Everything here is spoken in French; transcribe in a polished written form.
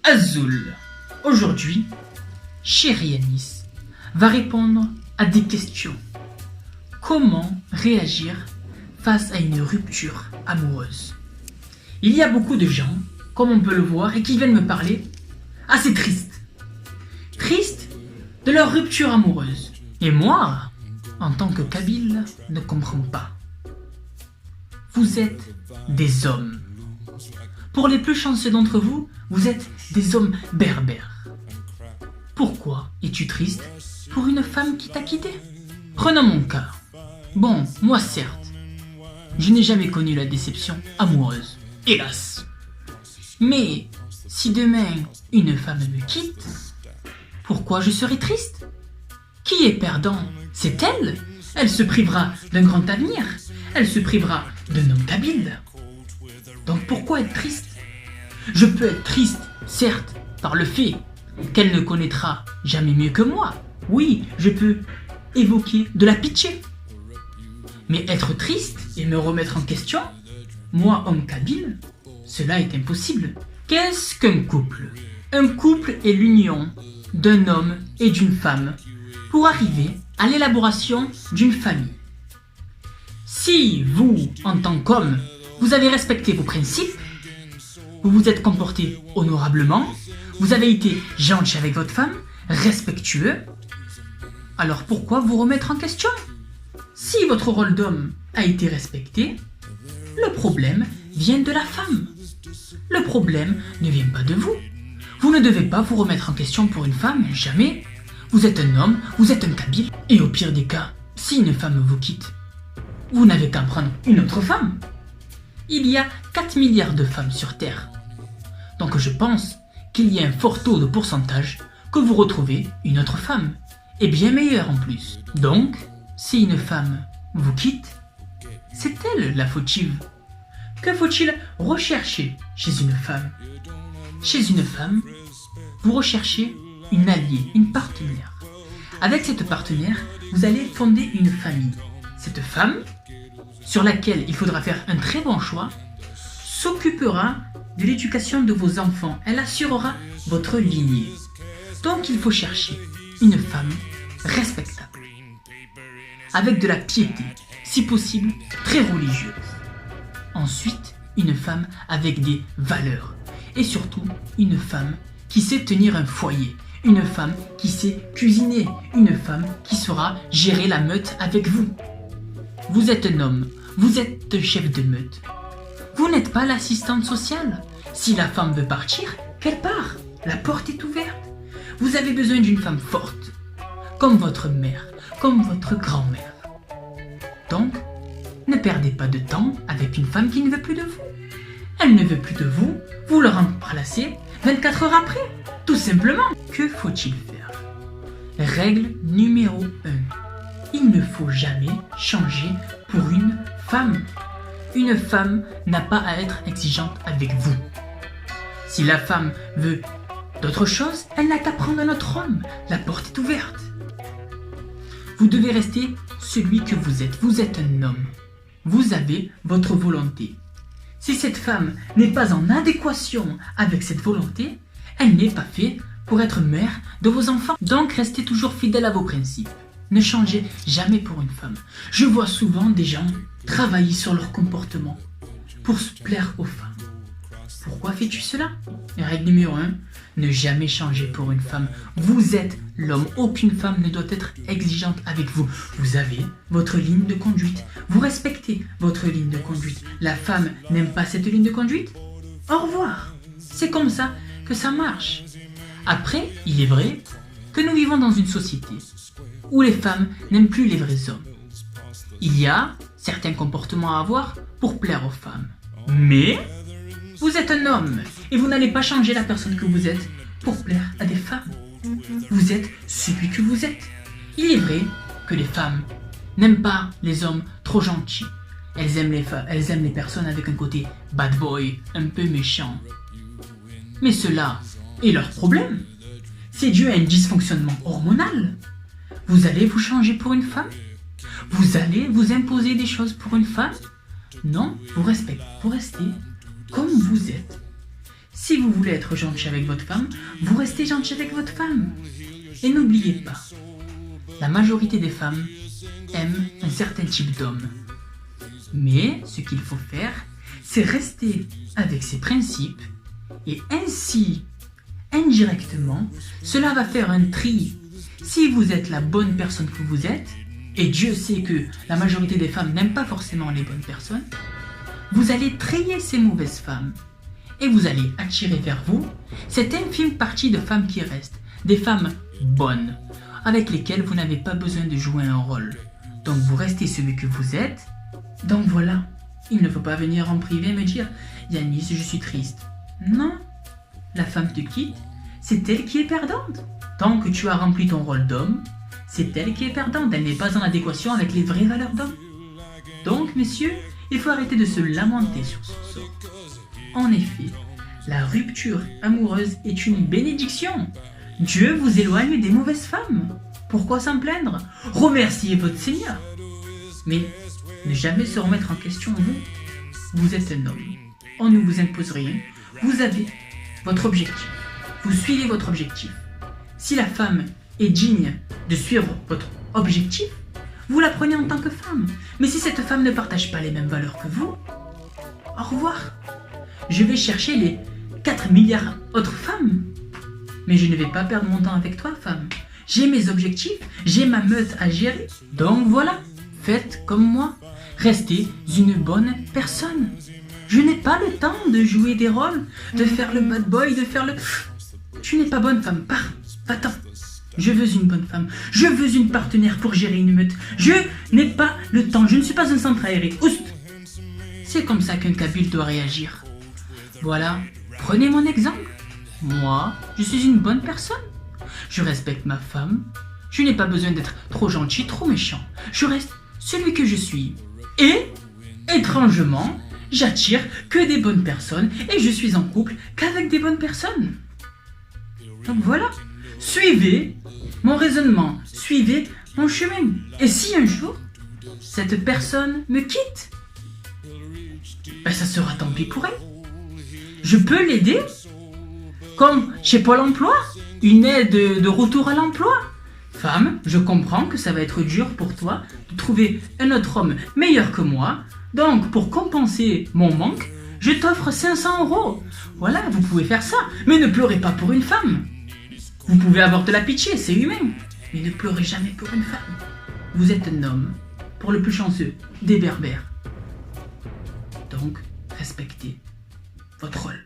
Azul. Aujourd'hui, chérie Anis va répondre à des questions. Comment réagir face à une rupture amoureuse? Il y a beaucoup de gens, comme on peut le voir, et qui viennent me parler assez tristes. Tristes de leur rupture amoureuse. Et moi, en tant que Kabyle, ne comprends pas. Vous êtes des hommes. Pour les plus chanceux d'entre vous, vous êtes des hommes berbères. Pourquoi es-tu triste pour une femme qui t'a quitté? Prenons mon cas. Bon, moi certes, je n'ai jamais connu la déception amoureuse, hélas. Mais si demain une femme me quitte, pourquoi je serai triste? Qui est perdant? C'est elle. Elle se privera d'un grand avenir. Elle se privera d'un homme kabyle. Donc pourquoi être triste? Je peux être triste, certes, par le fait qu'elle ne connaîtra jamais mieux que moi. Oui, je peux évoquer de la pitié. Mais être triste et me remettre en question, moi, homme kabyle, cela est impossible. Qu'est-ce qu'un couple? Un couple est l'union d'un homme et d'une femme pour arriver à l'élaboration d'une famille. Si vous, en tant qu'homme, vous avez respecté vos principes, vous vous êtes comporté honorablement, vous avez été gentil avec votre femme, respectueux, alors pourquoi vous remettre en question? Si votre rôle d'homme a été respecté, le problème vient de la femme. Le problème ne vient pas de vous. Vous ne devez pas vous remettre en question pour une femme, jamais. Vous êtes un homme, vous êtes un kabyle, et au pire des cas, si une femme vous quitte, vous n'avez qu'à prendre une autre femme. Il y a 4 milliards de femmes sur Terre. Donc je pense qu'il y a un fort taux de pourcentage que vous retrouvez une autre femme, et bien meilleure en plus. Donc, si une femme vous quitte, c'est elle la fautive. Que faut-il rechercher chez une femme? Chez une femme, vous recherchez une alliée, une partenaire. Avec cette partenaire, vous allez fonder une famille. Cette femme, sur laquelle il faudra faire un très bon choix, s'occupera de l'éducation de vos enfants. Elle assurera votre lignée. Donc il faut chercher une femme respectable, avec de la piété, si possible très religieuse. Ensuite, une femme avec des valeurs. Et surtout, une femme qui sait tenir un foyer. Une femme qui sait cuisiner. Une femme qui saura gérer la meute avec vous. Vous êtes un homme, vous êtes un chef de meute. Vous n'êtes pas l'assistante sociale. Si la femme veut partir, qu'elle part. La porte est ouverte. Vous avez besoin d'une femme forte, comme votre mère, comme votre grand-mère. Donc, ne perdez pas de temps avec une femme qui ne veut plus de vous. Elle ne veut plus de vous, vous le remplacez 24 heures après. Tout simplement. Que faut-il faire? Règle numéro 1. Il ne faut jamais changer pour une femme. Une femme n'a pas à être exigeante avec vous. Si la femme veut d'autre chose, elle n'a qu'à prendre un autre homme. La porte est ouverte. Vous devez rester celui que vous êtes. Vous êtes un homme. Vous avez votre volonté. Si cette femme n'est pas en adéquation avec cette volonté, elle n'est pas faite pour être mère de vos enfants. Donc restez toujours fidèle à vos principes. Ne changez jamais pour une femme. Je vois souvent des gens travailler sur leur comportement pour se plaire aux femmes. Pourquoi fais-tu cela? Règle numéro 1, ne jamais changer pour une femme. Vous êtes l'homme. Aucune femme ne doit être exigeante avec vous. Vous avez votre ligne de conduite. Vous respectez votre ligne de conduite. La femme n'aime pas cette ligne de conduite? Au revoir. C'est comme ça que ça marche. Après, il est vrai que nous vivons dans une société où les femmes n'aiment plus les vrais hommes. Il y a certains comportements à avoir pour plaire aux femmes. Mais vous êtes un homme et vous n'allez pas changer la personne que vous êtes pour plaire à des femmes. Vous êtes celui que vous êtes. Il est vrai que les femmes n'aiment pas les hommes trop gentils. Elles aiment les personnes avec un côté bad boy, un peu méchant. Mais cela est leur problème. C'est dû à un dysfonctionnement hormonal. Vous allez vous changer pour une femme? Vous allez vous imposer des choses pour une femme? Non, vous respectez, vous restez comme vous êtes. Si vous voulez être gentil avec votre femme, vous restez gentil avec votre femme. Et n'oubliez pas, la majorité des femmes aiment un certain type d'homme. Mais ce qu'il faut faire, c'est rester avec ses principes et ainsi, indirectement, cela va faire un tri. Si vous êtes la bonne personne que vous êtes, et Dieu sait que la majorité des femmes n'aiment pas forcément les bonnes personnes, vous allez trier ces mauvaises femmes et vous allez attirer vers vous cette infime partie de femmes qui restent, des femmes bonnes, avec lesquelles vous n'avez pas besoin de jouer un rôle. Donc vous restez celui que vous êtes. Donc voilà, il ne faut pas venir en privé me dire « Yanis, je suis triste ». Non, la femme te quitte, c'est elle qui est perdante. Tant que tu as rempli ton rôle d'homme, c'est elle qui est perdante, elle n'est pas en adéquation avec les vraies valeurs d'homme. Donc messieurs, il faut arrêter de se lamenter sur son sort. En effet, la rupture amoureuse est une bénédiction. Dieu vous éloigne des mauvaises femmes. Pourquoi s'en plaindre? Remerciez votre Seigneur. Mais ne jamais se remettre en question vous. Vous êtes un homme. On ne vous impose rien. Vous avez votre objectif. Vous suivez votre objectif. Si la femme est digne de suivre votre objectif, vous la prenez en tant que femme. Mais si cette femme ne partage pas les mêmes valeurs que vous, au revoir. Je vais chercher les 4 milliards autres femmes. Mais je ne vais pas perdre mon temps avec toi, femme. J'ai mes objectifs, j'ai ma meute à gérer. Donc voilà, faites comme moi. Restez une bonne personne. Je n'ai pas le temps de jouer des rôles, de faire le bad boy, de faire le... Tu n'es pas bonne femme, pars, va-t'en. Je veux une bonne femme, je veux une partenaire pour gérer une meute. Je n'ai pas le temps, je ne suis pas un centre aéré. Oust. C'est comme ça qu'un Kabyle doit réagir. Voilà, prenez mon exemple. Moi, je suis une bonne personne. Je respecte ma femme. Je n'ai pas besoin d'être trop gentil, trop méchant. Je reste celui que je suis. Et, étrangement, j'attire que des bonnes personnes et je suis en couple qu'avec des bonnes personnes. Donc voilà, suivez mon raisonnement, suivez mon chemin. Et si un jour, cette personne me quitte, ben ça sera tant pis pour elle. Je peux l'aider, comme chez Pôle emploi, une aide de retour à l'emploi. Femme, je comprends que ça va être dur pour toi de trouver un autre homme meilleur que moi. Donc, pour compenser mon manque, je t'offre 500 €. Voilà, vous pouvez faire ça. Mais ne pleurez pas pour une femme. Vous pouvez avoir de la pitié, c'est humain. Mais ne pleurez jamais pour une femme. Vous êtes un homme, pour le plus chanceux, des berbères. Donc, respectez votre rôle.